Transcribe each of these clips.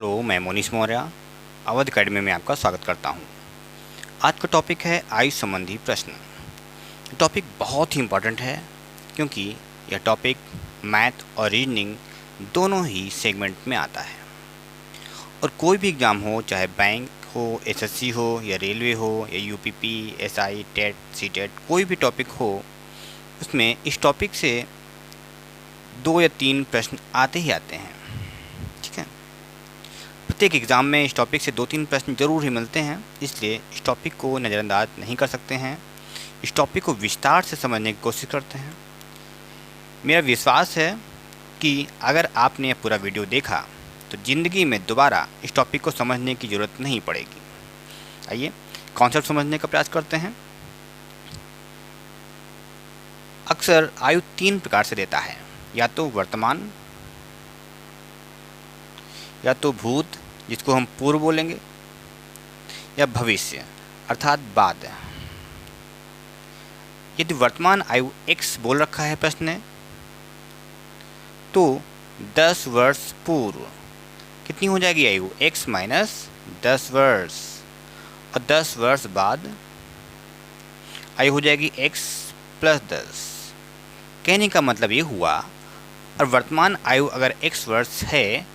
Hello, मैं Monish Maurya Awadh academy में आपका स्वागत करता हूं। आज का टॉपिक है आयु संबंधी प्रश्न। टॉपिक बहुत ही इम्पोर्टेंट है क्योंकि यह टॉपिक मैथ और रीजनिंग दोनों ही सेगमेंट में आता है। और कोई भी एग्ज़ाम हो, चाहे बैंक हो, एसएससी हो या रेलवे हो या यूपीपी, एसआई, टेट, सीटेट, कोई भी टॉपिक हो, उसमें इस टॉपिक से 2 या 3 प्रश्न आते ही आते हैं। ठीक है, प्रत्येक एग्ज़ाम में इस टॉपिक से 2-3 प्रश्न जरूर ही मिलते हैं, इसलिए इस टॉपिक को नज़रअंदाज नहीं कर सकते हैं। इस टॉपिक को विस्तार से समझने की कोशिश करते हैं। मेरा विश्वास है कि अगर आपने यह पूरा वीडियो देखा तो ज़िंदगी में दोबारा इस टॉपिक को समझने की ज़रूरत नहीं पड़ेगी। आइए कॉन्सेप्ट समझने का प्रयास करते हैं। अक्सर आयु 3 प्रकार से देता है, या तो वर्तमान, या तो भूत जिसको हम पूर्व बोलेंगे, या भविष्य अर्थात बाद। यदि वर्तमान आयु x बोल रखा है प्रश्न ने, तो 10 वर्ष पूर्व कितनी हो जाएगी आयु? x माइनस 10 वर्ष, और 10 वर्ष बाद आयु हो जाएगी x प्लस 10। कहने का मतलब ये हुआ, और वर्तमान आयु अगर x वर्ष है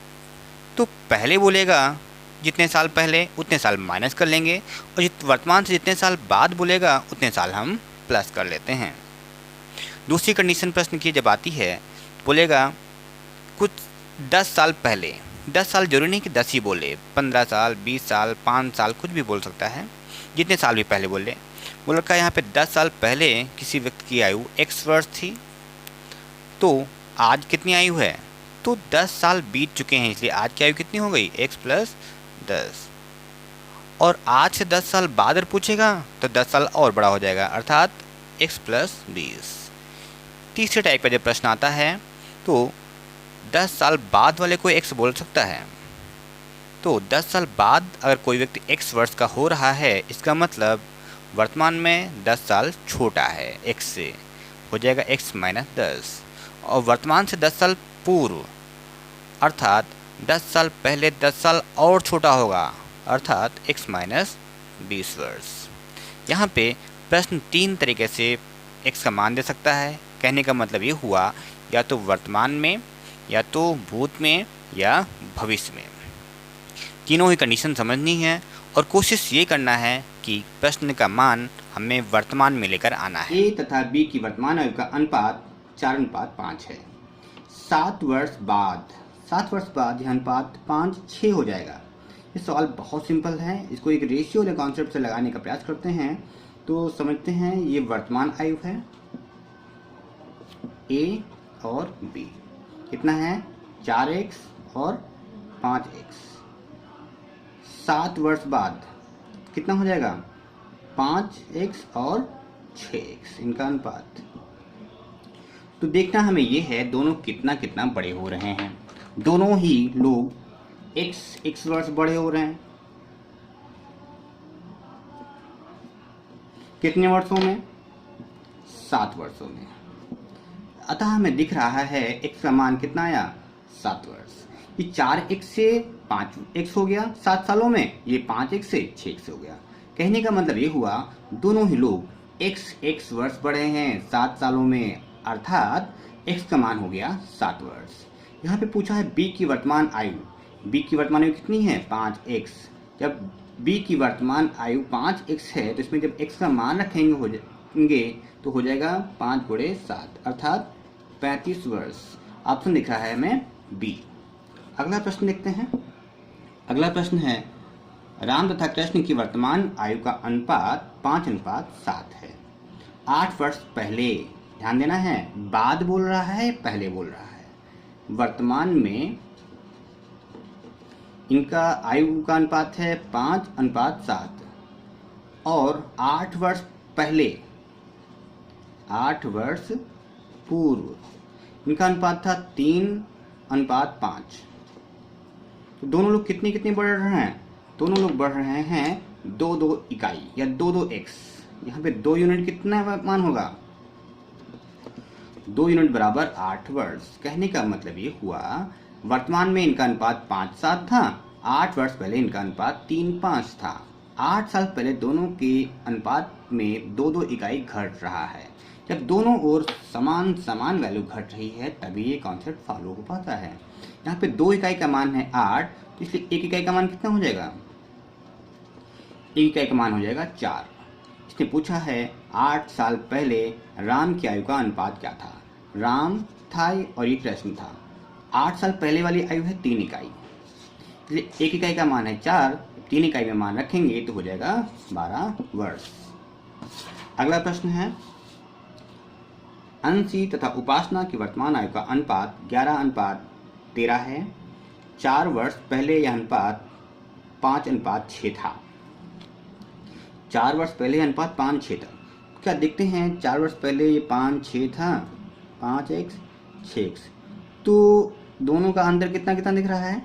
तो पहले बोलेगा जितने साल पहले उतने साल माइनस कर लेंगे, और वर्तमान से जितने साल बाद बोलेगा उतने साल हम प्लस कर लेते हैं। दूसरी कंडीशन प्रश्न की जब आती है, बोलेगा कुछ 10 साल पहले, 10 साल जरूरी नहीं कि 10 ही बोले, 15 साल, 20 साल, 5 साल, कुछ भी बोल सकता है, जितने साल भी पहले बोले। बोल रखा है यहाँ पे 10 साल पहले किसी व्यक्ति की आयु x वर्ष थी, तो आज कितनी आयु है? तो 10 साल बीत चुके हैं, इसलिए आज की आयु कितनी हो गई? x plus 10। और आज से 10 साल बाद अगर पूछेगा तो 10 साल और बड़ा हो जाएगा, अर्थात x प्लस 20। तीसरे टाइप का जब प्रश्न आता है तो 10 साल बाद वाले को x बोल सकता है। तो 10 साल बाद अगर कोई व्यक्ति x वर्ष का हो रहा है, इसका मतलब वर्तमान में 10 साल छोटा है x से, हो जाएगा x माइनस 10। और वर्तमान से 10 साल पूर्व अर्थात 10 साल पहले 10 साल और छोटा होगा, अर्थात x माइनस 20 वर्ष। यहाँ पे प्रश्न 3 तरीके से x का मान दे सकता है। कहने का मतलब ये हुआ, या तो वर्तमान में, या तो भूत में, या भविष्य में। तीनों ही कंडीशन समझनी है और कोशिश ये करना है कि प्रश्न का मान हमें वर्तमान में लेकर आना है। a तथा b की वर्तमान आयु का अनुपात 4:5 है। 7 वर्ष बाद यह अनुपात 5:6 हो जाएगा। ये सवाल बहुत सिंपल है, इसको एक रेशियो या कॉन्सेप्ट से लगाने का प्रयास करते हैं। तो समझते हैं, ये वर्तमान आयु है a और b, कितना है? 4x और 5x। 7 वर्ष बाद कितना हो जाएगा? 5x और 6x, इनका अनुपात। तो देखना हमें ये है दोनों कितना कितना बड़े हो रहे हैं। दोनों ही लोग x वर्ष बड़े हो रहे हैं। कितने वर्षों में? 7 वर्षों में। अतः हमें दिख रहा है x का मान कितना आया? 7 वर्ष। ये 4x से 5x हो गया 7 सालों में, ये 5x से 6x हो गया। कहने का मतलब ये हुआ, दोनों ही लोग x वर्ष बढ़े हैं 7 सालों में, अर्थात x का मान हो गया 7 वर्ष। यहाँ पे पूछा है b की वर्तमान आयु। b की वर्तमान आयु कितनी है? 5x। जब b की वर्तमान आयु 5x है, तो इसमें जब x का मान रखेंगे तो हो जाएगा 5 गुणे 7, अर्थात 35 वर्ष। ऑप्शन दिख रहा है हमें b। अगला प्रश्न देखते हैं। अगला प्रश्न है, राम तथा कृष्ण की वर्तमान आयु का अनुपात 5:7 है। 8 वर्ष पहले, ध्यान देना है, बाद बोल रहा है पहले बोल रहा है। वर्तमान में इनका आयु का अनुपात है 5:7, और 8 वर्ष पहले, 8 वर्ष पूर्व इनका अनुपात था 3:5। तो दोनों लोग कितने कितने बढ़ रहे हैं? दोनों लोग बढ़ रहे हैं 2-2 इकाई या 2-2 x। यहाँ पे 2 यूनिट कितना मान होगा? 2 यूनिट बराबर 8 वर्ष। कहने का मतलब ये हुआ, वर्तमान में इनका अनुपात 5:7 था, 8 वर्ष पहले इनका अनुपात 3:5 था। 8 साल पहले दोनों के अनुपात में 2-2 इकाई घट रहा है। जब दोनों ओर समान समान वैल्यू घट रही है तभी ये कॉन्सेप्ट फॉलो हो पाता है। यहाँ पे 2 इकाई का मान है 8, इसलिए 1 इकाई का मान कितना हो जाएगा? 1 इकाई का मान हो जाएगा 4। इसने पूछा है 8 साल पहले राम की आयु का अनुपात क्या था। राम था और ये कृष्ण था। 8 साल पहले वाली आयु है 3 इकाई, इसलिए 1 इकाई का मान है 4, 3 इकाई में मान रखेंगे तो हो जाएगा 12 वर्ष। अगला प्रश्न है, अंशी तथा उपासना की वर्तमान आयु का अनुपात 11:13 है। 4 वर्ष पहले यह अनुपात 5:6 था। 4 वर्ष पहले यह अनुपात 5:6 था। क्या देखते हैं 4 वर्ष पहले ये 5:6 था, 5x 6x, तो दोनों का अंतर कितना कितना दिख रहा है?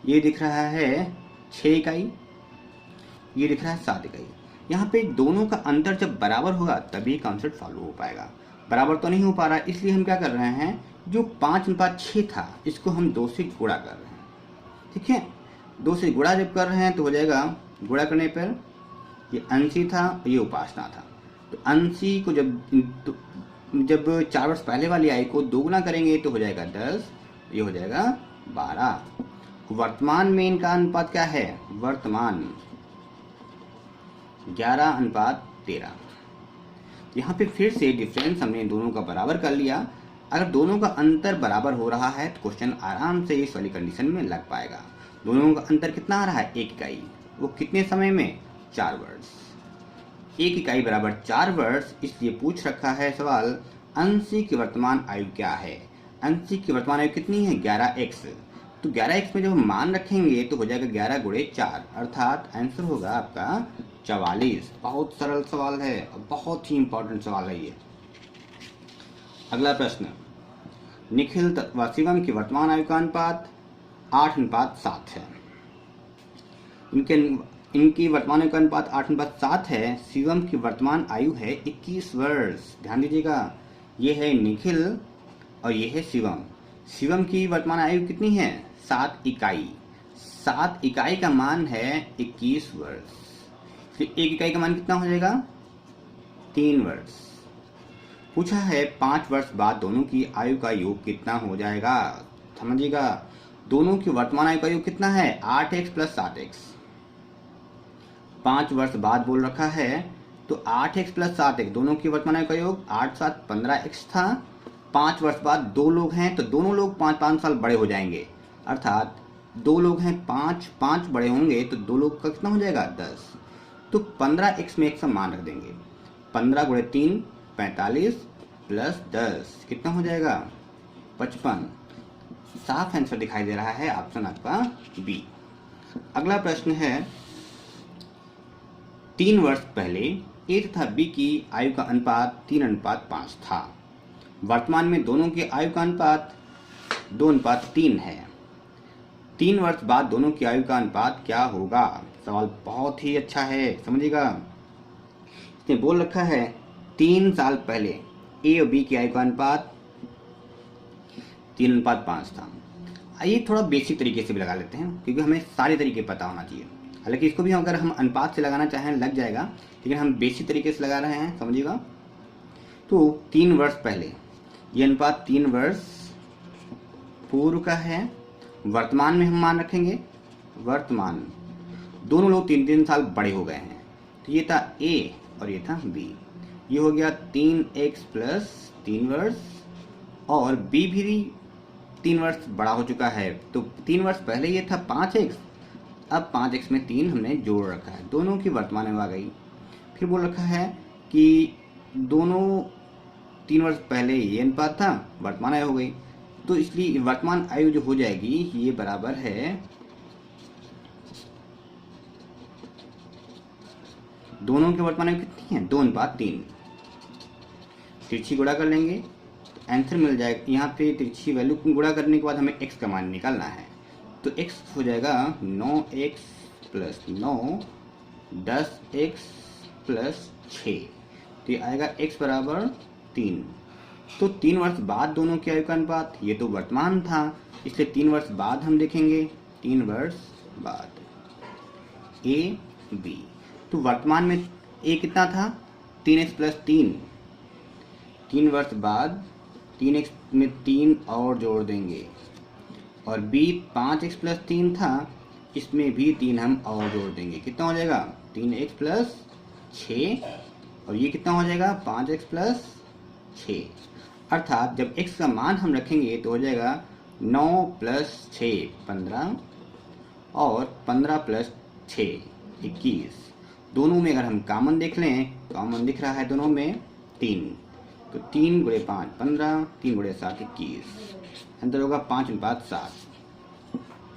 ये दिख रहा है 6 इकाई, ये दिख रहा है 7 इकाई। यहाँ पे दोनों का अंतर जब बराबर होगा तभी कॉन्सेप्ट फॉलो हो पाएगा। बराबर तो नहीं हो पा रहा, इसलिए हम क्या कर रहे हैं, जो 5:6 था इसको हम 2 से गुणा कर रहे हैं। ठीक है, 2 से गुणा जब कर रहे हैं तो हो जाएगा, गुणा करने पर ये अंशी था और ये उपासना था, तो अंशी को जब 4 वर्ष पहले वाली आयु को 2 गुना करेंगे तो हो जाएगा 10, ये हो जाएगा 12। वर्तमान में इनका अनुपात क्या है? वर्तमान 11:13। यहाँ पे फिर से डिफरेंस हमने दोनों का बराबर कर लिया। अगर दोनों का अंतर बराबर हो रहा है तो क्वेश्चन आराम से इस वाली कंडीशन में लग पाएगा। दोनों का अंतर कितना आ रहा है? 1 इकाई। वो कितने समय में? 4 वर्ष। 1 इकाई बराबर 4 वर्ष, इसलिए पूछ रखा है सवाल, अंशी की वर्तमान आयु क्या है? अंशी की वर्तमान आयु कितनी है? 11x। तो 11x में जब हम मान रखेंगे तो हो जाएगा 11 गुणे 4, अर्थात आंसर होगा आपका 44। बहुत सरल सवाल है और बहुत ही इंपॉर्टेंट सवाल है ये। अगला प्रश्न, निखिल व शिवम की वर्तमान आयु का अनुपात 8:7 है। इनकी वर्तमान आयु का अनुपात 8:7 है। शिवम की वर्तमान आयु है 21 वर्ष। ध्यान दीजिएगा, ये है निखिल और ये है शिवम। शिवम की वर्तमान आयु कितनी है? 7 इकाई। 7 इकाई का मान है 21 वर्ष। फिर 1 इकाई का मान कितना हो जाएगा? 3 वर्ष। पूछा है 5 वर्ष बाद दोनों की आयु का योग कितना हो जाएगा? समझिएगा, दोनों की वर्तमान आयु का योग कितना है? 8x + 7x। 5 वर्ष बाद बोल रखा है तो 8x + 7x, दोनों की वर्तमान आयु का योग 8 + 7 15x था। 5 वर्ष बाद 2 लोग हैं तो दोनों लोग 5-5 साल बड़े हो जाएंगे, अर्थात 2 लोग हैं 5 बड़े होंगे तो 2 लोग का कितना हो जाएगा? 10। तो 15x में एक मान रख देंगे। 15 गुणे 3 45 + 10 कितना हो जाएगा? 55। साफ आंसर दिखाई दे रहा है ऑप्शन आपका बी। अगला प्रश्न है, 3 वर्ष पहले ए तथा बी की आयु का अनुपात 3:5 था। वर्तमान में दोनों की आयु का अनुपात 2:3 है। 3 वर्ष बाद दोनों की आयु का अनुपात क्या होगा? सवाल बहुत ही अच्छा है, समझिएगा। इसने बोल रखा है 3 साल पहले ए और बी की आयु का अनुपात 3:5 था। आइए थोड़ा बेसिक तरीके से भी लगा लेते हैं, क्योंकि हमें सारे तरीके पता होना चाहिए। हालांकि इसको भी अगर हम अनुपात से लगाना चाहें लग जाएगा, लेकिन हम बेसिक तरीके से लगा रहे हैं, समझिएगा। तो 3 वर्ष पहले ये अनुपात 3 वर्ष पूर्व का है। वर्तमान में हम मान रखेंगे, वर्तमान दोनों लोग 3-3 साल बड़े हो गए हैं, तो ये था ए और ये था बी। ये हो गया 3x + 3 वर्ष, और बी भी 3 वर्ष बड़ा हो चुका है। तो 3 वर्ष पहले ये था 5x, अब 5x में 3 हमने जोड़ रखा है, दोनों की वर्तमान आयु आ गई। फिर बोल रखा है कि दोनों 3 वर्ष पहले ये अनुपात था, वर्तमान आयु हो गई, तो इसलिए वर्तमान आयु जो हो जाएगी ये बराबर है, दोनों की वर्तमान आयु कितनी है? 2:3। तिरछी गुणा कर लेंगे तो आंसर मिल जाएगा। यहाँ पे तिरछी वैल्यू को गुणा करने के बाद हमें x का मान निकालना है, तो x हो जाएगा 9x + 9 10x + 6, तो ये आएगा x बराबर 3। तो 3 वर्ष बाद दोनों की आयु का अनुपात, ये तो वर्तमान था इसलिए 3 वर्ष बाद हम देखेंगे 3 वर्ष बाद। ए बी, तो वर्तमान में ए कितना था 3x प्लस 3 वर्ष बाद 3x में 3 और जोड़ देंगे, और बी 5x प्लस 3 था, इसमें भी 3 हम और जोड़ देंगे, कितना हो जाएगा 3x प्लस 6, और ये कितना हो जाएगा 5x प्लस 6। अर्थात जब x का मान हम रखेंगे तो हो जाएगा 9 प्लस 6 15, और 15 प्लस 6 21। दोनों में अगर हम कॉमन देख लें, कॉमन दिख रहा है दोनों में 3, तो 3 गुणे 5 15, 3 गुणे 7 21, अंतर होगा 5:7।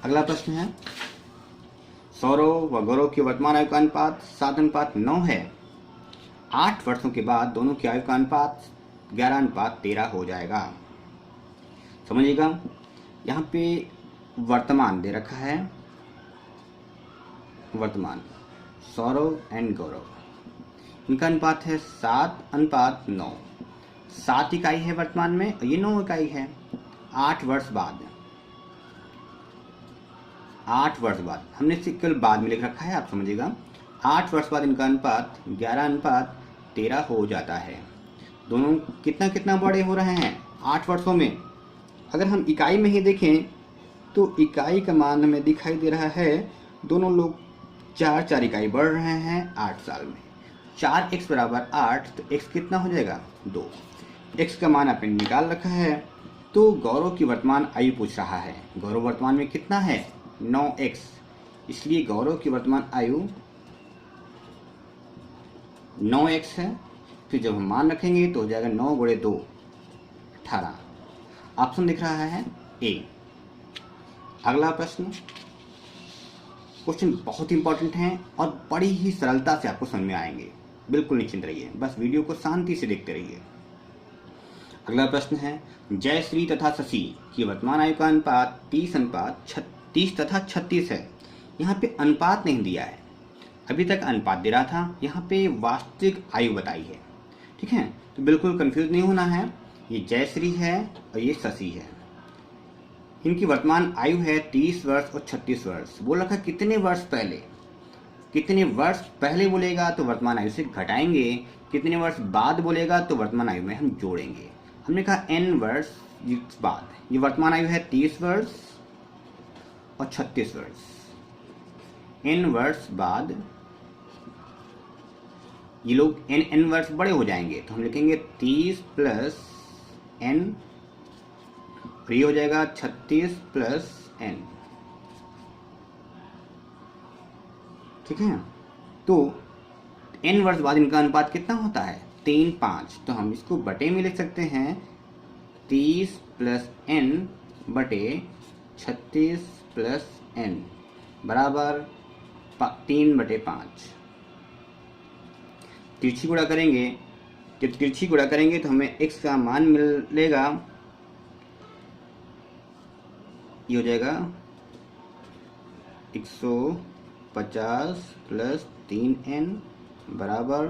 अगला प्रश्न है, सौरव व गौरव की वर्तमान आयु का अनुपात 7:9 है। 8 वर्षों के बाद दोनों की आयु का अनुपात 11:13 हो जाएगा। समझिएगा, यहाँ पे वर्तमान दे रखा है, वर्तमान सौरव एंड गौरव, इनका अनुपात है 7:9। 7 इकाई है वर्तमान में और ये 9 इकाई है। 8 वर्ष बाद, 8 वर्ष बाद हमने इसे केवल बाद में लिख रखा है, आप समझिएगा। 8 वर्ष बाद इनका अनुपात 11:13 हो जाता है। दोनों कितना कितना बड़े हो रहे हैं 8 वर्षों में। अगर हम इकाई में ही देखें तो इकाई का मान हमें दिखाई दे रहा है, दोनों लोग 4 इकाई बढ़ रहे हैं 8 साल में। 4x बराबर 8, तो x कितना हो जाएगा 2। x का मान आपने निकाल रखा है। तो गौरव की वर्तमान आयु पूछ रहा है। गौरव वर्तमान में कितना है 9x, इसलिए गौरव की वर्तमान आयु 9x है। फिर जब हम मान रखेंगे तो हो जाएगा 9 गुणे 2 18। ऑप्शन दिख रहा है ए। अगला प्रश्न, क्वेश्चन बहुत इंपॉर्टेंट है और बड़ी ही सरलता से आपको समझ में आएंगे, बिल्कुल निश्चिंत रहिए, बस वीडियो को शांति से देखते रहिए। अगला प्रश्न है, जयश्री तथा शशि की वर्तमान आयु का अनुपात 30 तथा 36 है। यहाँ पे अनुपात नहीं दिया है, अभी तक अनुपात दे रहा था, यहाँ पे वास्तविक आयु बताई है। ठीक है, तो बिल्कुल कंफ्यूज नहीं होना है। ये जयश्री है और ये शशि है। इनकी वर्तमान आयु है 30 वर्ष और 36 वर्ष। बोल रखा कितने वर्ष पहले, कितने वर्ष पहले बोलेगा तो वर्तमान आयु से घटाएंगे, कितने वर्ष बाद बोलेगा तो वर्तमान आयु में हम जोड़ेंगे। हमने कहा n वर्ष बाद। ये वर्तमान आयु है 30 वर्ष और 36 वर्ष। n वर्ष बाद ये लोग n वर्ष बड़े हो जाएंगे, तो हम लिखेंगे 30 प्लस n, और ये हो जाएगा 36 प्लस n। ठीक है, तो n वर्ष बाद इनका अनुपात कितना होता है 3:5, तो हम इसको बटे में लिख सकते हैं 30 प्लस n बटे 36 प्लस n बराबर 3/5। तिरछी गुणा करेंगे, जब तिरछी गुणा करेंगे तो हमें x का मान मिलेगा, ये हो जाएगा 150 प्लस 3n बराबर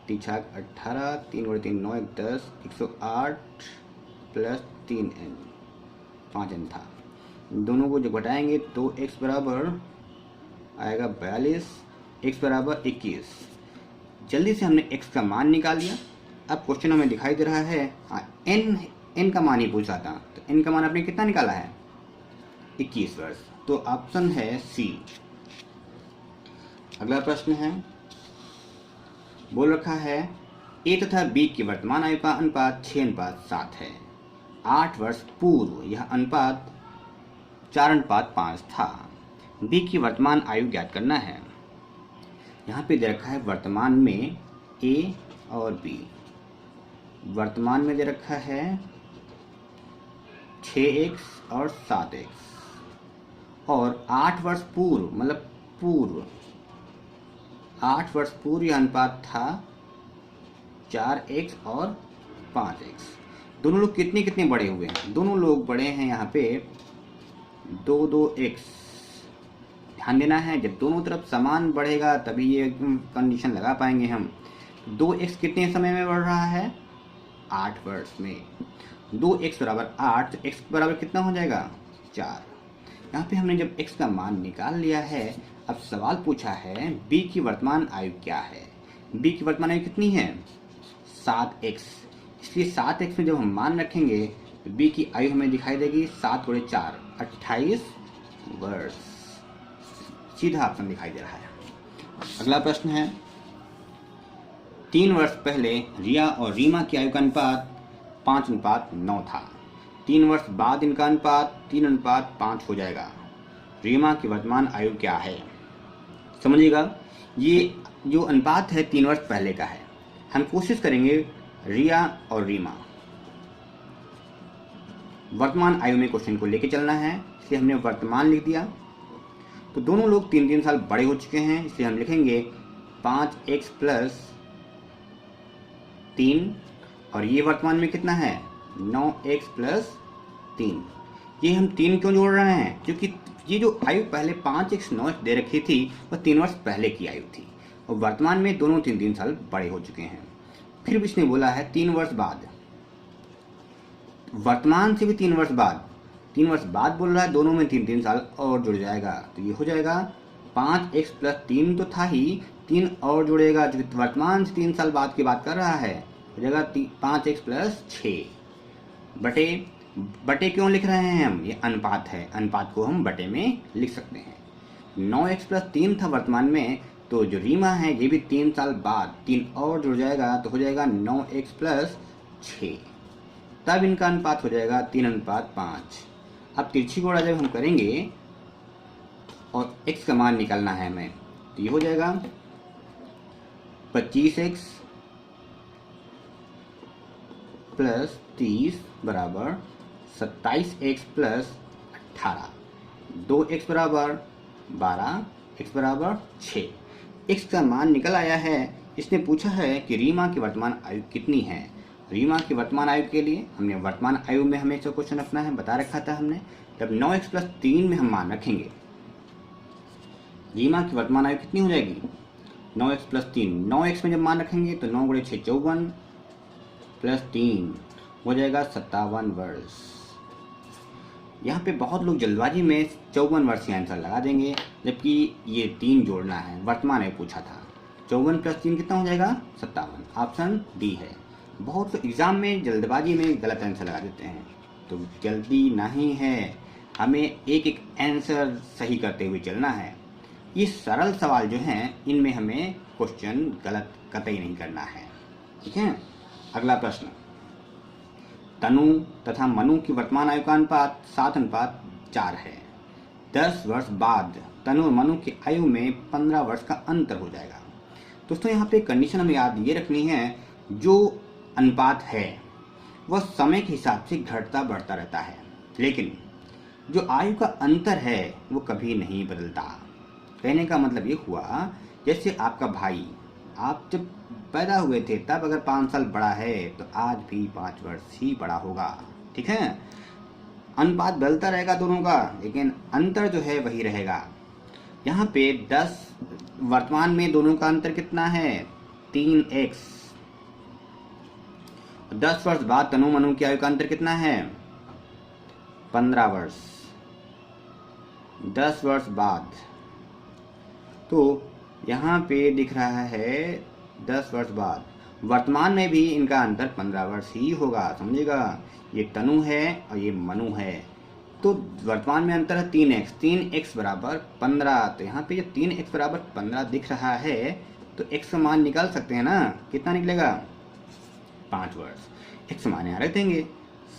18, 3 गुणे 3 9 1 10, 108 प्लस 3n 5n था। दोनों को जब घटाएंगे तो x बराबर आएगा 42, x बराबर 21। जल्दी से हमने x का मान निकाल लिया। अब क्वेश्चन में दिखाई दे रहा है n का मान ही पूछा था, तो n का मान आपने कितना निकाला है 21 वर्ष, तो ऑप्शन है सी। अगला प्रश्न है, बोल रखा है ए तथा बी की वर्तमान आयु का अनुपात 6:7 है। 8 वर्ष पूर्व यह अनुपात 4:5 था। बी की वर्तमान आयु ज्ञात करना है। यहाँ पे दे रखा है वर्तमान में ए और बी। वर्तमान में दे रखा है 6x और 7x, और 8 वर्ष पूर्व मतलब पूर्व 8 वर्ष पूर्व यह अनुपात था 4x और 5x। दोनों लोग कितने कितने बड़े हुए हैं, दोनों लोग बड़े हैं यहाँ पे 2x। ध्यान देना है, जब दोनों तरफ समान बढ़ेगा तभी ये कंडीशन लगा पाएंगे हम। 2x कितने समय में बढ़ रहा है 8 वर्ष में। 2x बराबर 8, तो x बराबर कितना हो जाएगा 4। यहाँ पे हमने जब x का मान निकाल लिया है, अब सवाल पूछा है b की वर्तमान आयु क्या है। b की वर्तमान आयु कितनी है? 7x। इसलिए 7x में जब हम मान रखेंगे तो b की आयु हमें दिखाई देगी 7 × 4 28 वर्ष। सीधा ऑप्शन दिखाई दे रहा है। अगला प्रश्न है, 3 वर्ष पहले रिया और रीमा की आयु का अनुपात 5:9 था। 3 वर्ष बाद इनका अनुपात 3:5 हो जाएगा। रीमा की वर्तमान आयु क्या है? समझिएगा, ये जो अनुपात है 3 वर्ष पहले का है। हम कोशिश करेंगे रिया और रीमा वर्तमान आयु में क्वेश्चन को लेके चलना है, इसलिए हमने वर्तमान लिख दिया। तो दोनों लोग 3-3 साल बड़े हो चुके हैं, इसलिए हम लिखेंगे 5x + 3 और ये वर्तमान में कितना है? 9x + 3। ये हम 3 क्यों जोड़ रहे हैं? क्योंकि ये जो आयु पहले 5x 9x दे रखी थी वह 3 वर्ष पहले की आयु थी और वर्तमान में दोनों 3-3 साल बड़े हो चुके हैं। फिर भी इसने बोला है 3 वर्ष बाद, वर्तमान से भी 3 वर्ष बाद, 3 वर्ष बाद बोल रहा है, दोनों में 3-3 साल और जुड़ जाएगा। तो ये हो जाएगा 5x + 3 तो था ही, 3 और जुड़ेगा जो वर्तमान से 3 साल बाद की बात कर रहा है, हो जाएगा 5x + 6 बटे क्यों लिख रहे हैं हम? ये अनुपात है, अनुपात को हम बटे में लिख सकते हैं। 9x + 3 था वर्तमान में, तो जो रीमा है ये भी 3 साल बाद 3 और जुड़ जाएगा तो हो जाएगा 9x + 6। तब इनका अनुपात हो जाएगा 3:5। अब तिरछी गोड़ा जब हम करेंगे और x का मान निकालना है हमें, तो ये हो जाएगा 25x + 30 = 27x + 18, 2x = 12, x = 6। x का मान निकल आया है। इसने पूछा है कि रीमा की वर्तमान आयु कितनी है। रीमा की वर्तमान आयु के लिए हमने वर्तमान आयु में हमेशा क्वेश्चन अपना है बता रखा था हमने। जब 9x + 3 में हम मान रखेंगे, रीमा की वर्तमान आयु कितनी हो जाएगी? 9x + 3, 9x में जब मान रखेंगे तो 9 × 6 54 + 3 हो जाएगा 57 वर्ष। यहाँ पे बहुत लोग जल्दबाजी में 54 वर्ष का आंसर लगा देंगे, जबकि ये 3 जोड़ना है। वर्तमान आयु पूछा था, 54 + 3 कितना हो जाएगा? 57। ऑप्शन डी है। बहुत से एग्जाम में जल्दबाजी में गलत आंसर लगा देते हैं, तो जल्दी नहीं है, हमें एक एक आंसर सही करते हुए चलना है। ये सरल सवाल जो हैं इनमें हमें क्वेश्चन गलत कतई नहीं करना है, ठीक है। अगला प्रश्न, तनु तथा मनु की वर्तमान आयु का अनुपात 7:4 है। 10 वर्ष बाद तनु और मनु की आयु में 15 वर्ष का अंतर हो जाएगा। दोस्तों यहाँ पे कंडीशन हमें याद ये रखनी है, जो अनुपात है वह समय के हिसाब से घटता बढ़ता रहता है, लेकिन जो आयु का अंतर है वो कभी नहीं बदलता। कहने का मतलब ये हुआ, जैसे आपका भाई, आप जब पैदा हुए थे तब अगर 5 साल बड़ा है तो आज भी 5 वर्ष ही बड़ा होगा, ठीक है। अनुपात बदलता रहेगा दोनों का, लेकिन अंतर जो है वही रहेगा। यहाँ पे 10 वर्तमान में दोनों का अंतर कितना है? 3x। 10 वर्ष बाद तनु मनु की आयु का अंतर कितना है? 15 वर्ष। 10 वर्ष बाद, तो यहाँ पे दिख रहा है 10 वर्ष बाद, वर्तमान में भी इनका अंतर 15 वर्ष ही होगा, समझिएगा। ये तनु है और ये मनु है, तो वर्तमान में अंतर है 3x। 3x = 15, तो यहाँ पे जब 3x = 15 दिख रहा है तो x का मान निकाल सकते हैं ना, कितना निकलेगा? 5 वर्ष। x मान यहाँ रख देंगे,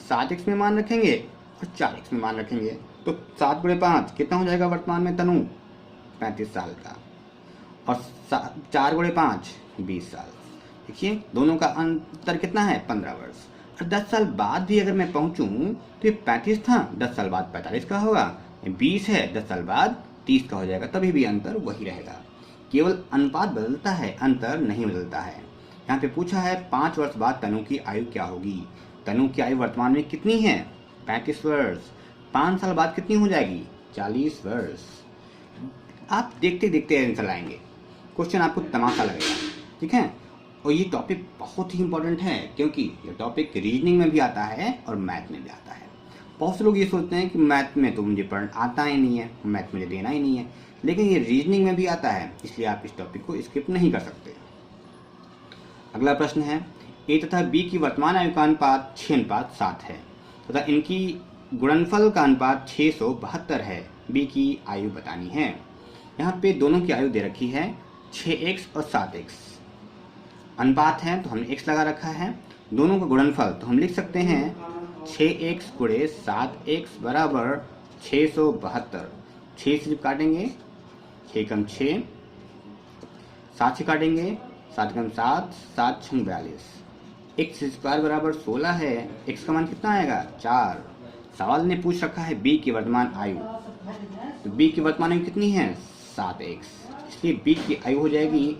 7x में मान रखेंगे और 4x में मान रखेंगे, तो 7 × 5 कितना हो जाएगा वर्तमान में तनु? 35 साल का, और 4 × 5 20 साल। देखिए दोनों का अंतर कितना है? 15 वर्ष। और 10 साल बाद भी अगर मैं पहुंचूं तो ये 35 था, 10 साल बाद 45 का होगा, 20 है, 10 साल बाद 30 का हो जाएगा, तभी भी अंतर वही रहेगा। केवल अनुपात बदलता है, अंतर नहीं बदलता है। यहाँ पे पूछा है 5 वर्ष बाद तनु की आयु क्या होगी। तनु की आयु वर्तमान में कितनी है? 35 वर्ष। 5 साल बाद कितनी हो जाएगी? 40 वर्ष। आप देखते देखते आंसर लाएंगे, क्वेश्चन आपको तमाशा लगेगा, ठीक है। और ये टॉपिक बहुत ही इंपॉर्टेंट है, क्योंकि ये टॉपिक रीजनिंग में भी आता है और मैथ में भी आता है। बहुत से लोग ये सोचते हैं कि मैथ में तो मुझे पढ़ आता ही नहीं है, मैथ मुझे देना ही नहीं है, लेकिन ये रीजनिंग में भी आता है, इसलिए आप इस टॉपिक को स्किप नहीं कर सकते। अगला प्रश्न है, ए तथा बी की वर्तमान आयु का अनुपात 6:7 है तथा इनकी गुणनफल का अनुपात 672 है। बी की आयु बतानी है। यहाँ पे दोनों की आयु दे रखी है 6x और 7x। अनुपात है तो हमने x लगा रखा है। दोनों का गुणनफल तो हम लिख सकते हैं 6x गुणे 7x बराबर 672। 6 से जब काटेंगे 6 कम 6, 7 से काटेंगे 7 कम 7, 7 छंग 42। एक्स स्क्वायर बराबर 16 है। x का मान कितना आएगा 4। सवाल ने पूछ रखा है b की वर्तमान आयु, तो b की वर्तमान आयु कितनी है 7x, इसलिए b की आयु हो जाएगी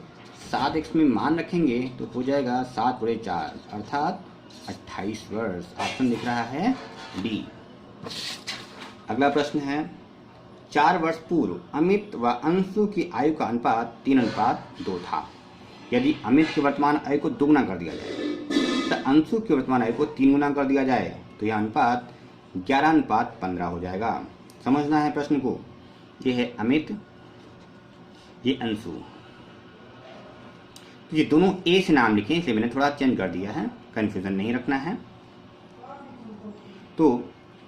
7x में मान रखेंगे तो हो जाएगा 7 गुणे 4 अर्थात 28 वर्ष। ऑप्शन दिख रहा है डी। अगला प्रश्न है, 4 वर्ष पूर्व अमित व अंशु की आयु का अनुपात 3:2 था। यदि अमित की वर्तमान आयु को दोगुना कर दिया जाए तो अंशु की वर्तमान आयु को 3 गुना कर दिया जाए तो यह अनुपात 11:15 हो जाएगा। समझना है प्रश्न को। ये है अमित, ये अंशु, तो ये दोनों ए से नाम लिखे, इसलिए मैंने थोड़ा चेंज कर दिया है, कंफ्यूजन नहीं रखना है। तो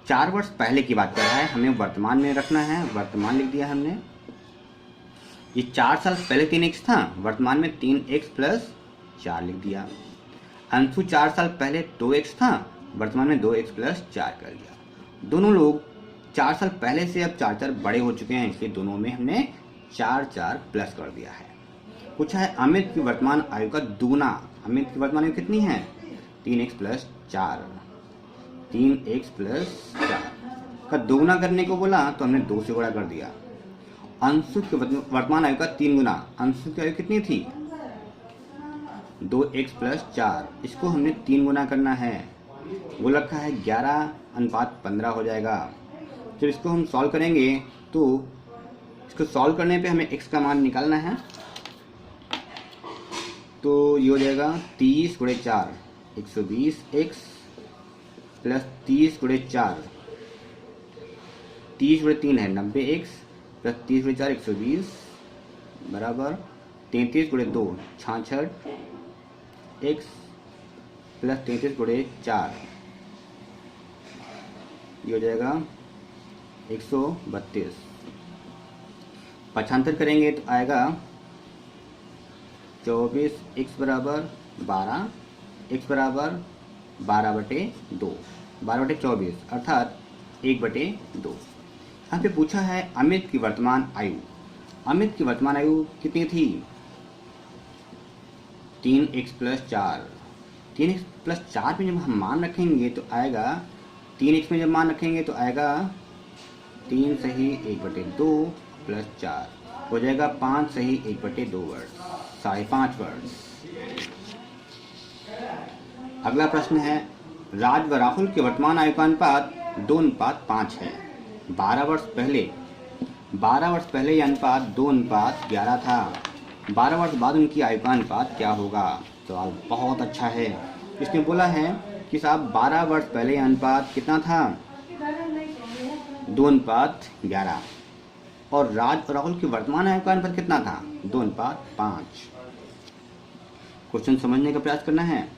4 वर्ष पहले की बात कर रहा है, हमें वर्तमान में रखना है, वर्तमान लिख दिया हमने। ये 4 साल पहले 3x था, वर्तमान में 3x प्लस 4 लिख दिया। अंशु 4 साल पहले 2x था, वर्तमान में 2x प्लस 4 कर दिया। दोनों लोग 4 साल पहले से अब 4 बड़े हो चुके हैं, इसलिए दोनों में हमने 4 प्लस कर दिया है। पूछा है अमित की वर्तमान आयु का दुगुना। अमित की वर्तमान आयु कितनी है 3x प्लस 4। 3x प्लस 4 का दोगुना करने को बोला तो हमने 2 से गुणा कर दिया। अंशु की वर्तमान आयु का 3 गुना। अंशु की आयु कितनी थी 2x प्लस 4, इसको हमने 3 गुना करना है। वो रखा है 11:15 हो जाएगा। जब इसको हम सॉल्व करेंगे तो इसको सॉल्व करने पे हमें x का मान निकालना है, तो ये हो जाएगा 30 गुणे 4 120x प्लस 30 गुणे 4 30 गुणे 3 है 90x प्लस 30 गुणे 4 120 बराबर 33 गुणे 2 66x प्लस 33 गुणे 4, ये हो जाएगा 132। पक्षांतर करेंगे तो आएगा 24x बराबर 12, x बराबर 12/2, 12/24 अर्थात 1/2। यहाँ पे पूछा है अमित की वर्तमान आयु। अमित की वर्तमान आयु कितनी थी 3x प्लस 4। 3x प्लस 4 में जब हम मान रखेंगे तो आएगा 3x में जब मान रखेंगे तो आएगा 3 सही 1/2 प्लस 4 हो जाएगा 5 सही 1/2 वर्ष, 5.5 वर्ष। अगला प्रश्न है, राज व राहुल के वर्तमान आयु का अनुपात 2:5 है। 12 वर्ष पहले यह अनुपात 2:11 था। 12 वर्ष बाद उनकी आयु का अनुपात क्या होगा। सवाल बहुत अच्छा है। इसने बोला है कि साहब 12 वर्ष पहले यह अनुपात कितना था 2:11 और राज और राहुल की वर्तमान आयु का अनुपात कितना था 2:5। क्वेश्चन समझने का प्रयास करना है।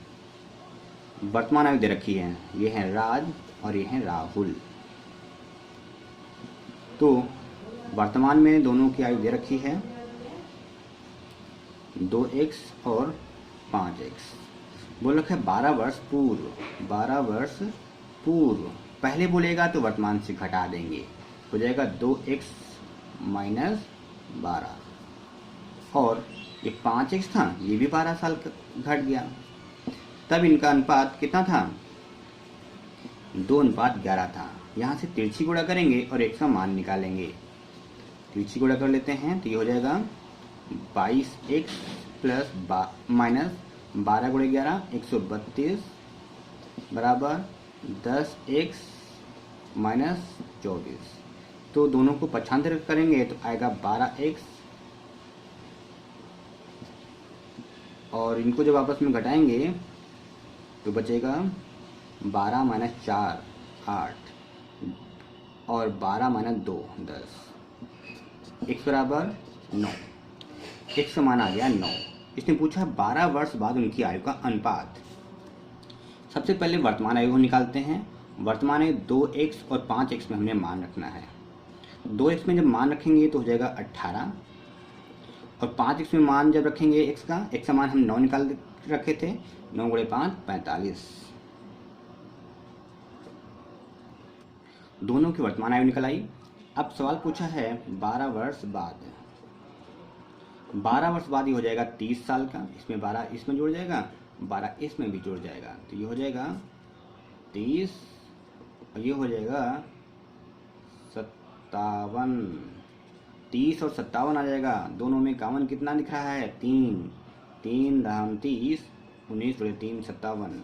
वर्तमान आयु दे रखी है, ये है राज और ये है राहुल। तो वर्तमान में दोनों की आयु दे रखी है 2x और 5x। बोल रखा है 12 वर्ष पूर्व। 12 वर्ष पूर्व पहले बोलेगा तो वर्तमान से घटा देंगे, हो जाएगा 2x माइनस 12 और ये 5x था, ये भी 12 साल घट गया। तब इनका अनुपात कितना था 2:11 था। यहाँ से तिरछी गुणा करेंगे और x का मान निकालेंगे। तिरछी गुणा कर लेते हैं तो ये हो जाएगा 22x प्लस माइनस 12 गुणे 11 132 बराबर 10x माइनस 24। तो दोनों को पक्षांतर करेंगे तो आएगा 12x और इनको जब आपस में घटाएंगे तो बचेगा 12 माइनस 4 8 और 12 माइनस 2 10, x बराबर 9। x का मान आ गया 9। इसने पूछा 12 वर्ष बाद उनकी आयु का अनुपात। सबसे पहले वर्तमान आयु निकालते हैं। वर्तमान आयु 2x और 5x में हमने मान रखना है। 2x में जब मान रखेंगे तो हो जाएगा 18, और 5x में मान जब रखेंगे x का मान हम 9 निकाल रखे थे, 9 गुणे 5 45। दोनों की वर्तमान आयु निकल आई। अब सवाल पूछा है 12 वर्ष बाद। 12 वर्ष बाद ये हो जाएगा 30 साल का। इसमें 12 इसमें जुड़ जाएगा, 12 इसमें भी जुड़ जाएगा, तो ये हो जाएगा 30 और ये हो जाएगा 57। 30 और 57 आ जाएगा। दोनों में कॉमन कितना दिख रहा है? 3। 3 दाम 30, 19 जोड़े 3 57।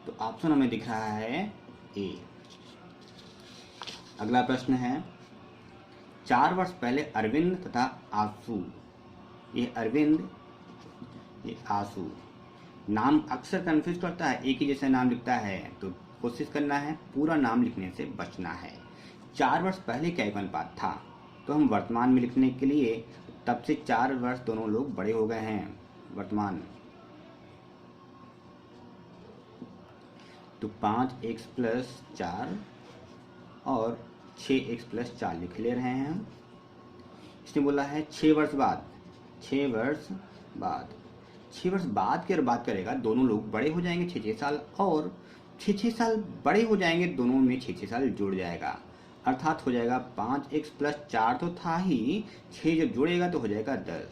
तो ऑप्शन हमें दिख रहा है ए। अगला प्रश्न है 4 वर्ष पहले अरविंद तथा आंसू, ये अरविंद ये आंसू, नाम अक्सर कंफ्यूज करता है, एक ही जैसा नाम लिखता है, तो कोशिश करना है पूरा नाम लिखने से बचना है। 4 वर्ष पहले क्या एक अनुपात था, तो हम वर्तमान में लिखने के लिए तब से 4 वर्ष दोनों लोग बड़े हो गए हैं वर्तमान। तो 5x प्लस 4 और 6x प्लस 4 लिख ले रहे हैं हम। इसने बोला है 6 वर्ष बाद। 6 वर्ष बाद, 6 वर्ष बाद की अगर बात करेगा, दोनों लोग बड़े हो जाएंगे 6-6 साल, और 6-6 साल बड़े हो जाएंगे, दोनों में 6-6 साल जुड़ जाएगा, अर्थात हो जाएगा 5x प्लस 4 तो था ही, 6 जब जुड़ेगा तो हो जाएगा 10,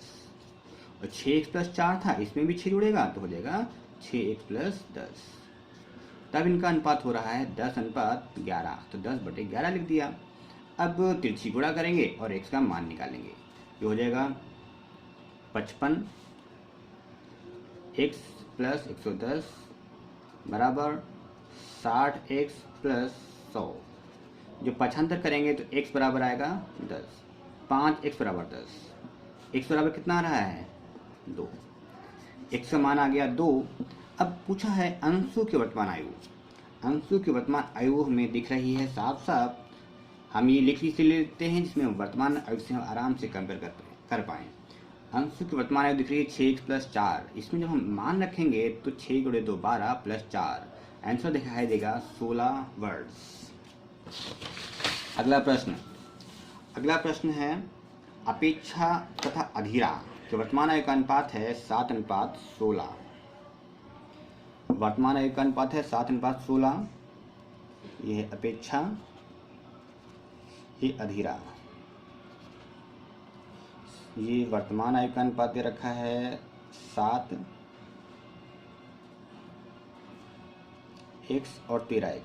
और 6x प्लस 4 था, इसमें भी 6 जुड़ेगा तो हो जाएगा 6x प्लस 10। तब इनका अनुपात हो रहा है 10:11, तो 10/11 लिख दिया। अब तिरछी गुणा करेंगे और x का मान निकालेंगे। ये हो जाएगा 55 x प्लस 110 बराबर 60x प्लस 100। जो 75 करेंगे तो x बराबर आएगा 10, 5x बराबर 10। x बराबर कितना आ रहा है? 2। x का मान आ गया 2। अब पूछा है अंशु की वर्तमान आयु। अंशु की वर्तमान आयु हमें दिख रही है साफ साफ, हम ये लिख इसलिए लेते हैं जिसमें वर्तमान आयु से हम आराम से कंपेयर कर पाएँ। अंशु की वर्तमान आयु दिख रही है 6x प्लस 4। इसमें जब हम मान रखेंगे तो 6 गुणे 2 12 प्लस 4, आंसर दिखाई देगा 16 वर्ष। अगला प्रश्न है अपेक्षा तथा अधीरा के वर्तमान आयु का अनुपात है 7:16। वर्तमान आयु का अनुपात है 7:16। ये है अपेक्षा, ये अधीरा। ये वर्तमान आयु का अनुपात दे रखा है 7x और 13x।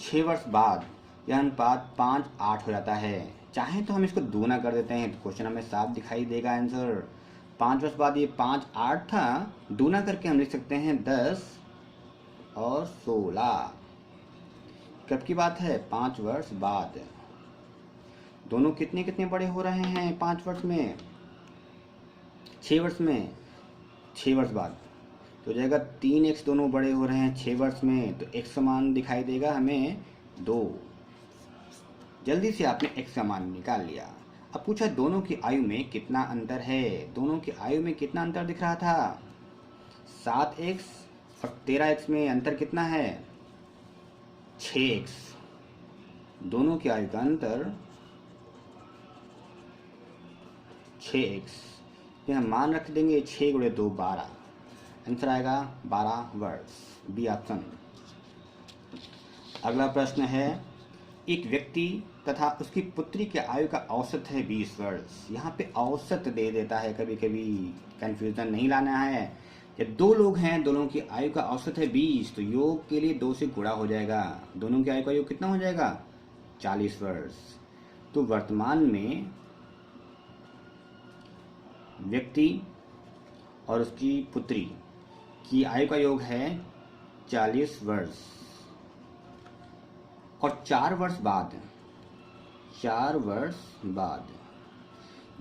6 वर्ष बाद यह अनुपात 5:8 हो जाता है। चाहे तो हम इसको दूना कर देते हैं, तो क्वेश्चन हमें साफ दिखाई देगा आंसर। 5 वर्ष बाद ये 5:8 था, दूना करके हम लिख सकते हैं 10 और 16। कब की बात है? 5 वर्ष बाद। दोनों कितने कितने बड़े हो रहे हैं 5 वर्ष में? 6 वर्ष में। 6 वर्ष बाद तो हो जाएगा 3x, दोनों बड़े हो रहे हैं 6 वर्ष में, तो x का मान दिखाई देगा हमें 2। जल्दी से आपने x का मान निकाल लिया। अब पूछा दोनों की आयु में कितना अंतर है। दोनों की आयु में कितना अंतर दिख रहा था? 7x और 13x में अंतर कितना है? 6x। दोनों की आयु का अंतर 6x। ये हम मान रख देंगे 6 गुणे 2 12, आंसर आएगा 12 वर्ष, बी ऑप्शन। अगला प्रश्न है एक व्यक्ति तथा उसकी पुत्री के आयु का औसत है 20 वर्ष। यहाँ पे औसत दे देता है, कभी कभी कंफ्यूजन नहीं लाना है। जब 2 लोग हैं, दोनों की आयु का औसत है 20, तो योग के लिए 2 से गुणा हो जाएगा। दोनों की आयु का योग कितना हो जाएगा? 40 वर्ष। तो वर्तमान में व्यक्ति और उसकी पुत्री की आयु का योग है 40 वर्ष, और 4 वर्ष बाद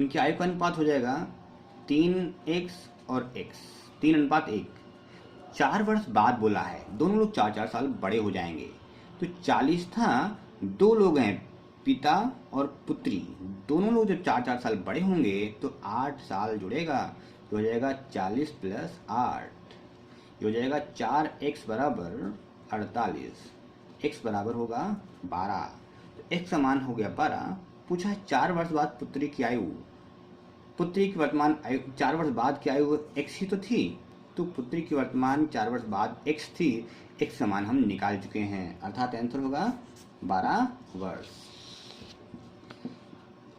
इनकी आयु का अनुपात हो जाएगा 3x और x, 3:1। 4 वर्ष बाद बोला है, दोनों लोग 4-4 साल बड़े हो जाएंगे। तो 40 था, दो लोग हैं, पिता और पुत्री, दोनों लोग जब 4-4 साल बड़े होंगे तो 8 साल जुड़ेगा, तो हो जाएगा 40 + 8, ये हो जाएगा 4x बराबर 48, x बराबर होगा 12, तो x समान हो गया 12। पूछा है 4 वर्ष बाद पुत्री की आयु, पुत्री की वर्तमान आयु 4 वर्ष बाद की आयु x ही तो थी, तो पुत्री की वर्तमान 4 वर्ष बाद x थी, x समान हम निकाल चुके हैं, अर्थात आंसर होगा 12 वर्ष।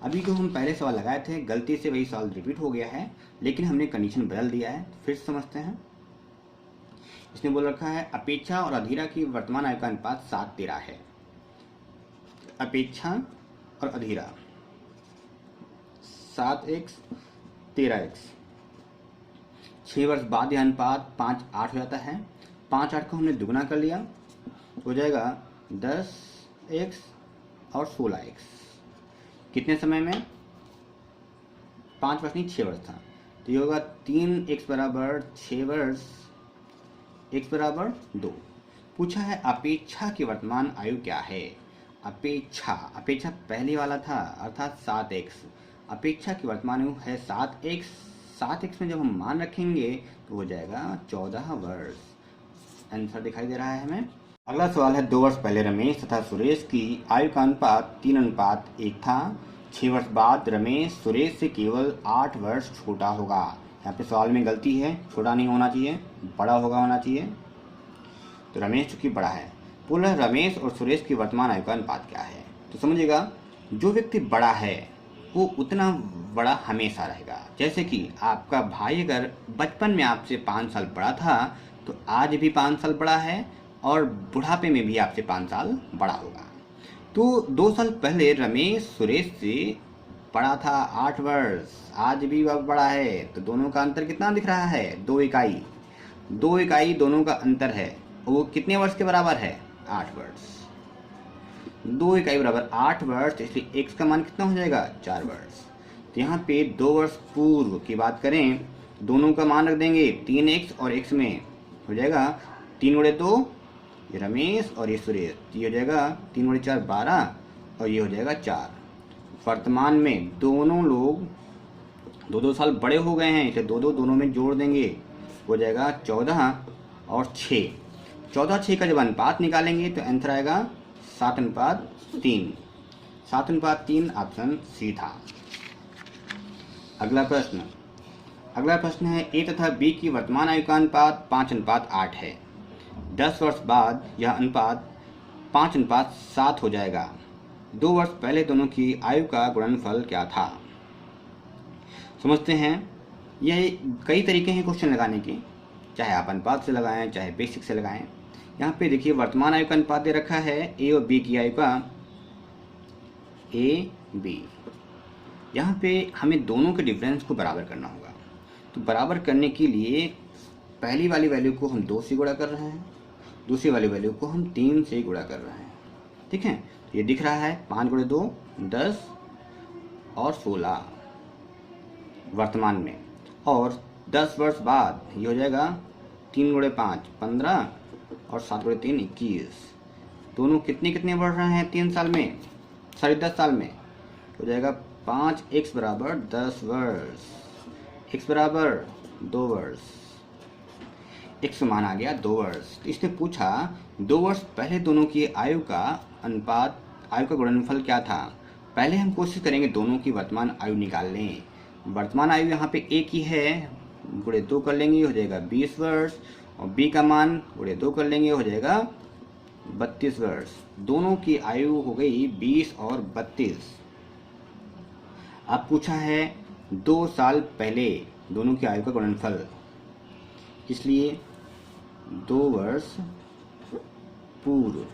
अभी जो हम पहले सवाल लगाए थे गलती से वही सवाल रिपीट हो गया है, लेकिन हमने कंडीशन बदल दिया है, फिर समझते हैं। इसने बोल रखा है अपेक्षा और अधीरा की वर्तमान आयु का अनुपात 7:13 है। अपेक्षा और अधीरा 7x 13x, 6 वर्ष बाद यह अनुपात 5:8 हो जाता है। 5:8 को हमने दुगना कर लिया, हो जाएगा 10x और 16x। कितने समय में? 5 वर्ष नहीं 6 वर्ष था, तो ये होगा 3x बराबर 6 वर्ष, x बराबर 2। पूछा है अपेक्षा की वर्तमान आयु क्या है। अपेक्षा पहले वाला था अर्थात 7x, अपेक्षा की वर्तमान आयु है 7x, 7x में जब हम मान रखेंगे तो हो जाएगा 14 वर्ष। आंसर दिखाई दे रहा है हमें। अगला सवाल है 2 वर्ष पहले रमेश तथा सुरेश की आयु का अनुपात 3:1 था। 6 वर्ष बाद रमेश सुरेश से केवल 8 वर्ष छोटा होगा। यहाँ पे सवाल में गलती है, छोटा नहीं होना चाहिए, बड़ा होना चाहिए। तो रमेश चूंकि बड़ा है, बोल रहा है रमेश और सुरेश की वर्तमान आयु का अनुपात क्या है। तो समझिएगा जो व्यक्ति बड़ा है वो उतना बड़ा हमेशा रहेगा। जैसे कि आपका भाई अगर बचपन में आपसे 5 साल बड़ा था तो आज भी 5 साल बड़ा है और बुढ़ापे में भी आपसे 5 साल बड़ा होगा। तो 2 साल पहले रमेश सुरेश से बड़ा था 8 वर्ष, आज भी वह बड़ा है, तो दोनों का अंतर कितना दिख रहा है? 2 इकाई। 2 इकाई दोनों का अंतर है, वो कितने वर्ष के बराबर है? 8 वर्ष। 2 इकाई बराबर 8 वर्ष, इसलिए x का मान कितना हो जाएगा? 4 वर्ष। तो यहाँ पे 2 वर्ष पूर्व की बात करें, दोनों का मान रख देंगे 3x और x में हो जाएगा 3 × 2 ये रमेश और ये सुरेश, ये हो जाएगा 3 × 4 12 और ये हो जाएगा 4। वर्तमान में दोनों लोग 2-2 साल बड़े हो गए हैं, इसे 2-2 दोनों में जोड़ देंगे, हो जाएगा 14 और 6। 14-6 का जब अनुपात निकालेंगे तो आंसर आएगा 7:3। 7:3 ऑप्शन सी था। अगला प्रश्न है ए तथा बी की वर्तमान आयु का अनुपात 5:8 है। 10 वर्ष बाद यह अनुपात 5:7 हो जाएगा। 2 वर्ष पहले दोनों की आयु का गुणनफल क्या था? समझते हैं। यह कई तरीके हैं क्वेश्चन लगाने के, चाहे आप अनुपात से लगाएं चाहे बेसिक से लगाएं। यहाँ पे देखिए वर्तमान आयु का अनुपात दे रखा है ए और बी की आयु का, ए बी। यहाँ पे हमें दोनों के डिफरेंस को बराबर करना होगा। तो बराबर करने के लिए पहली वाली वैल्यू को हम 2 से गुणा कर रहे हैं, दूसरी वाली वैल्यू को हम 3 से गुणा कर रहे हैं। ठीक है, तो ये दिख रहा है 5 × 2 10 और 16 वर्तमान में, और 10 वर्ष बाद ये हो जाएगा 3 × 5 15 और 7 × 3 21। दोनों कितने बढ़ रहे हैं 3 साल में, 10 साल में, हो जाएगा 5x बराबर 10 वर्ष, x बराबर 2 वर्ष, x मान आ गया 2 वर्ष। तो इसने पूछा 2 वर्ष पहले दोनों की आयु का अनुपात, आयु का गुणनफल क्या था। पहले हम कोशिश करेंगे दोनों की वर्तमान आयु निकाल लें। वर्तमान आयु यहाँ पे a की है, गुणे 2 कर लेंगे हो जाएगा 20 वर्ष, और b का मान गुणे 2 कर लेंगे हो जाएगा 32 वर्ष। दोनों की आयु हो गई 20 और 32। अब पूछा है 2 साल पहले दोनों की आयु का गुणनफल, इसलिए 2 वर्ष पूर्व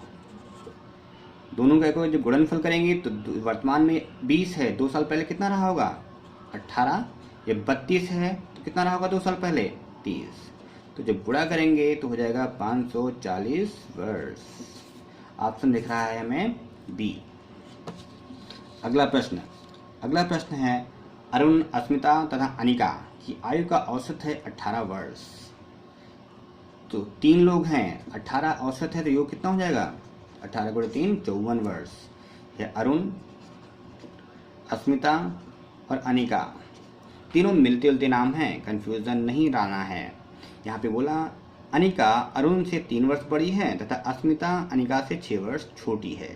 दोनों का जब गुणनफल करेंगे तो वर्तमान में 20 है, 2 साल पहले कितना रहा होगा 18, ये 32 है तो कितना रहा होगा 2 साल पहले 30। तो जब गुणा करेंगे तो हो जाएगा 540 वर्ष। ऑप्शन दिख रहा है हमें बी। अगला प्रश्न है अरुण, अस्मिता तथा अनिका की आयु का औसत है 18 वर्ष। तो 3 लोग हैं, 18 औसत है तो योग कितना हो जाएगा 18 गुणे 3 54 वर्ष। है अरुण, अस्मिता और अनिका तीनों मिलते जुलते नाम हैं, कंफ्यूजन नहीं लाना है। यहाँ पे बोला अनिका अरुण से 3 वर्ष बड़ी है तथा अस्मिता अनिका से 6 वर्ष छोटी है।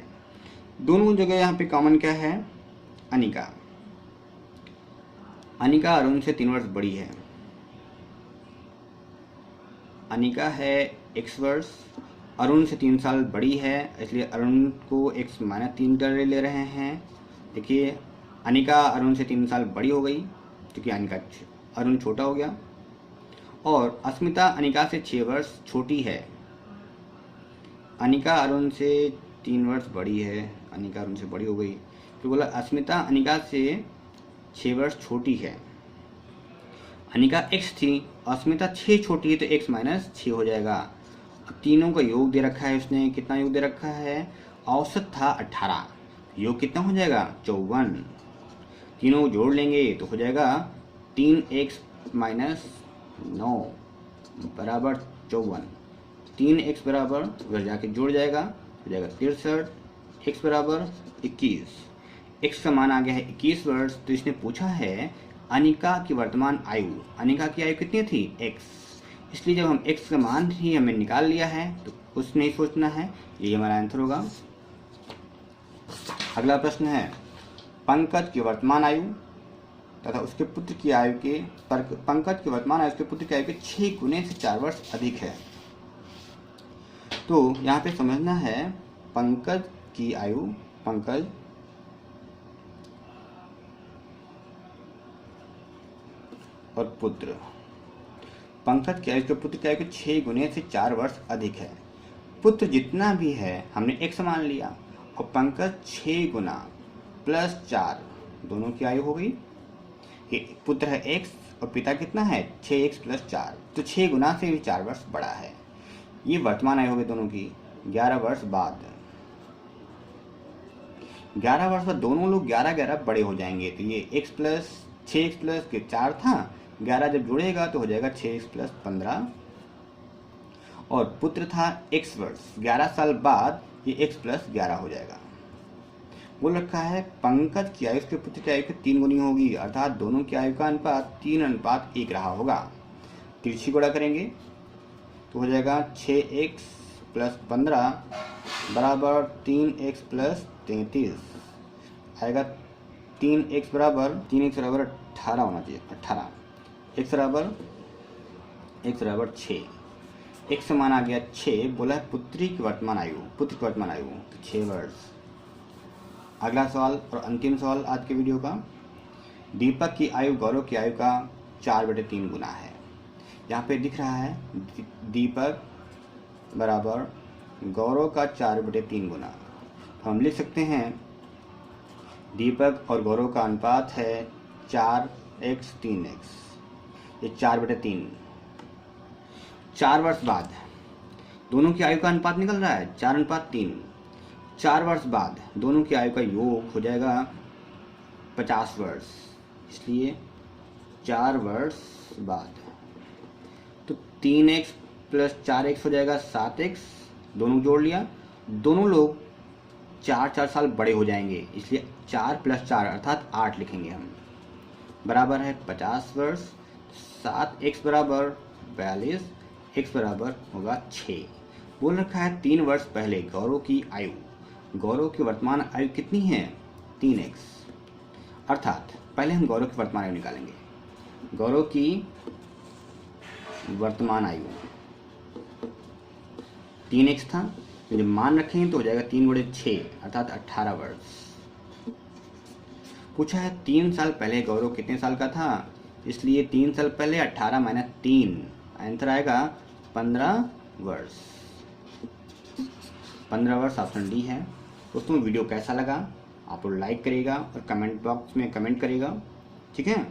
दोनों जगह यहाँ पे कॉमन क्या है? अनिका। अनिका अरुण से 3 वर्ष बड़ी है। अनिका है x वर्ष, अरुण से 3 साल बड़ी है, इसलिए अरुण को x माइनस 3 कर ले रहे हैं। देखिए अनिका अरुण से 3 साल बड़ी हो गई क्योंकि अरुण छोटा हो गया। और अस्मिता अनिका से 6 वर्ष छोटी है। अनिका अरुण से 3 वर्ष बड़ी है, अनिका अरुण से बड़ी हो गई तो बोला अस्मिता अनिका से 6 वर्ष छोटी है। अनिका x थी, अस्मिता 6 छोटी है तो x माइनस 6 हो जाएगा। अब तीनों का योग दे रखा है उसने, कितना योग दे रखा है? औसत था 18, योग कितना हो जाएगा? 54। तीनों जोड़ लेंगे तो हो जाएगा 3x माइनस 9 बराबर 54। 3x बराबर उधर जाके जुड़ जाएगा, हो जाएगा 63। x बराबर 21। x का मान आ गया है 21 वर्ष। तो इसने पूछा है अनिका की वर्तमान आयु। अनिका की आयु कितनी थी? x। इसलिए जब हम x का मान ही हमें निकाल लिया है तो कुछ नहीं सोचना है, ये हमारा आंसर होगा। अगला प्रश्न है पंकज की वर्तमान आयु तथा उसके पुत्र की आयु के पंकज की वर्तमान आयु उसके पुत्र की आयु के 6 गुने से 4 वर्ष अधिक है। तो यहाँ पे समझना है पंकज की आयु, पंकज और पुत्र, पंकज की आयु उसके पुत्र की आयु के 6 गुने से 4 वर्ष अधिक है। पुत्र जितना भी है हमने x मान लिया और पंकज 6 गुना प्लस 4 दोनों की आयु हो गई। ये पुत्र है x और पिता कितना है? 6x प्लस 4, तो 6 गुना से भी 4 वर्ष बड़ा है। ये वर्तमान आयु हो गई दोनों की। 11 वर्ष बाद, 11 वर्ष बाद दोनों लोग 11-11 बड़े हो जाएंगे। तो ये x प्लस 6x प्लस के 4 था, 11 जब जुड़ेगा तो हो जाएगा 6x प्लस 15। और पुत्र था x वर्ष, 11 साल बाद ये x प्लस 11 हो जाएगा। बोल रखा है पंकज की आयु उसके पुत्र की आयु के 3 गुनी होगी, अर्थात दोनों की आयु का अनुपात 3:1 रहा होगा। तिरछी गुणा करेंगे तो हो जाएगा 6x प्लस 15 बराबर 3x प्लस 33 आएगा। 3x बराबर 18 होना चाहिए, 18। x बराबर 6, x का मान आ गया 6। बोला है पुत्री की वर्तमान आयु, पुत्र की वर्तमान आयु 6 वर्ष। अगला सवाल और अंतिम सवाल आज के वीडियो का, दीपक की आयु गौरव की आयु का 4/3 गुना है। यहाँ पे दिख रहा है दीपक बराबर गौरव का 4/3 गुना। तो हम लिख सकते हैं दीपक और गौरव का अनुपात है 4x 3x, ये 4/3। 4 वर्ष बाद दोनों की आयु का अनुपात निकल रहा है 4:3। 4 वर्ष बाद दोनों की आयु का योग हो जाएगा 50 वर्ष, इसलिए 4 वर्ष बाद तो 3x प्लस 4x हो जाएगा 7x। दोनों जोड़ लिया, दोनों लोग 4 साल बड़े हो जाएंगे, इसलिए 4 प्लस 4 अर्थात 8 लिखेंगे हम, बराबर है 50 वर्ष। 7x बराबर 42, x बराबर होगा 6। बोल रखा है 3 वर्ष पहले गौरव की आयु, गौरव की वर्तमान आयु कितनी है? 3x, अर्थात पहले हम गौरव की वर्तमान आयु निकालेंगे। गौरव की वर्तमान आयु 3x था, तो जब मान रखेंगे तो हो जाएगा 3 गुणे 6 अर्थात 18 वर्ष। पूछा है 3 साल पहले गौरव कितने साल का था, इसलिए 3 साल पहले 18 माइनस 3, आंसर आएगा 15 वर्ष। 15 वर्ष ऑप्शन डी है। दोस्तों वीडियो कैसा लगा आप लोग लाइक करिएगा और कमेंट बॉक्स में कमेंट करिएगा, ठीक है।